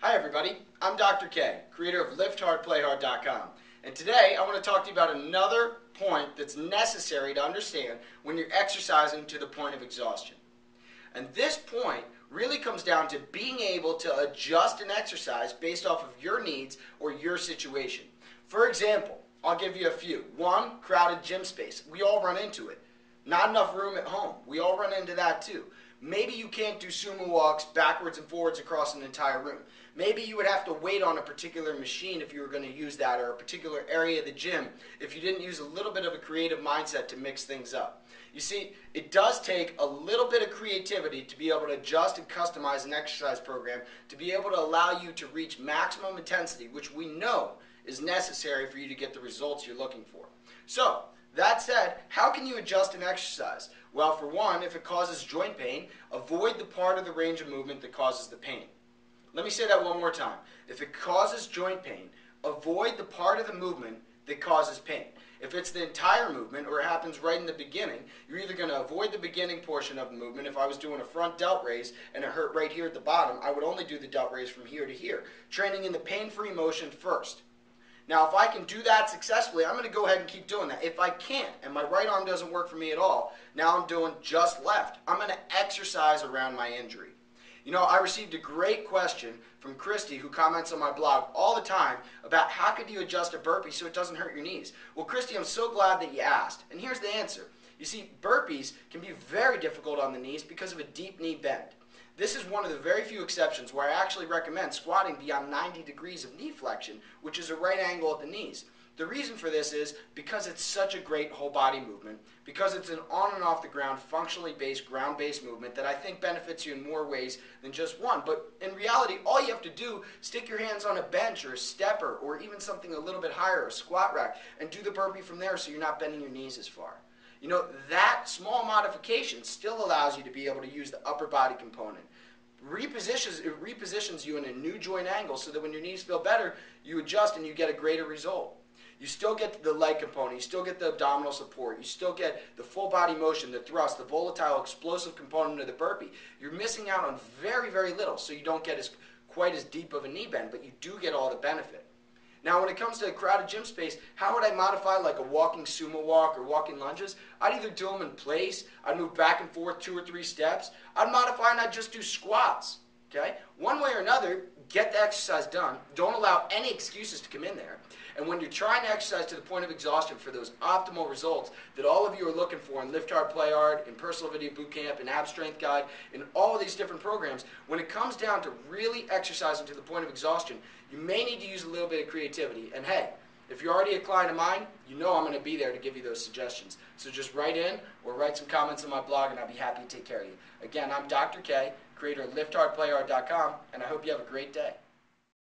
Hi everybody, I'm Dr. K, creator of LiftHardPlayHard.com, and today I want to talk to you about another point that's necessary to understand when you're exercising to the point of exhaustion. And this point really comes down to being able to adjust an exercise based off of your needs or your situation. For example, I'll give you a few. One, crowded gym space. We all run into it. Not enough room at home. We all run into that too. Maybe you can't do sumo walks backwards and forwards across an entire room. Maybe you would have to wait on a particular machine if you were going to use that, or a particular area of the gym if you didn't use a little bit of a creative mindset to mix things up. You see, it does take a little bit of creativity to be able to adjust and customize an exercise program to be able to allow you to reach maximum intensity, which we know is necessary for you to get the results you're looking for. So, that said, how can you adjust an exercise? Well, for one, if it causes joint pain, avoid the part of the range of movement that causes the pain. Let me say that one more time. If it causes joint pain, avoid the part of the movement that causes pain. If it's the entire movement, or it happens right in the beginning, you're either going to avoid the beginning portion of the movement. If I was doing a front delt raise and it hurt right here at the bottom, I would only do the delt raise from here to here, training in the pain-free motion first. Now, if I can do that successfully, I'm going to go ahead and keep doing that. If I can't, and my right arm doesn't work for me at all, now I'm doing just left. I'm going to exercise around my injury. You know, I received a great question from Christy, who comments on my blog all the time about how could you adjust a burpee so it doesn't hurt your knees. Well, Christy, I'm so glad that you asked. And here's the answer. You see, burpees can be very difficult on the knees because of a deep knee bend. This is one of the very few exceptions where I actually recommend squatting beyond 90 degrees of knee flexion, which is a right angle at the knees. The reason for this is because it's such a great whole body movement, because it's an on and off the ground, functionally based, ground-based movement that I think benefits you in more ways than just one. But in reality, all you have to do, stick your hands on a bench or a stepper or even something a little bit higher, a squat rack, and do the burpee from there so you're not bending your knees as far. You know, that small modification still allows you to be able to use the upper body component. It repositions you in a new joint angle so that when your knees feel better, you adjust and you get a greater result. You still get the leg component, you still get the abdominal support, you still get the full body motion, the thrust, the volatile, explosive component of the burpee. You're missing out on very, very little, so you don't get quite as deep of a knee bend, but you do get all the benefit. Now, when it comes to a crowded gym space, how would I modify like a walking sumo walk or walking lunges? I'd either do them in place, I'd move back and forth 2 or 3 steps, I'd modify and I'd just do squats, okay? One way or another, get the exercise done. Don't allow any excuses to come in there. And when you're trying to exercise to the point of exhaustion for those optimal results that all of you are looking for in Lift Hard, Play Hard, in Personal Video Bootcamp, in Ab Strength Guide, in all of these different programs, when it comes down to really exercising to the point of exhaustion, you may need to use a little bit of creativity. And hey, if you're already a client of mine, you know I'm going to be there to give you those suggestions. So just write in or write some comments on my blog and I'll be happy to take care of you. Again, I'm Dr. K, creator of LiftHardPlayHard.com, and I hope you have a great day.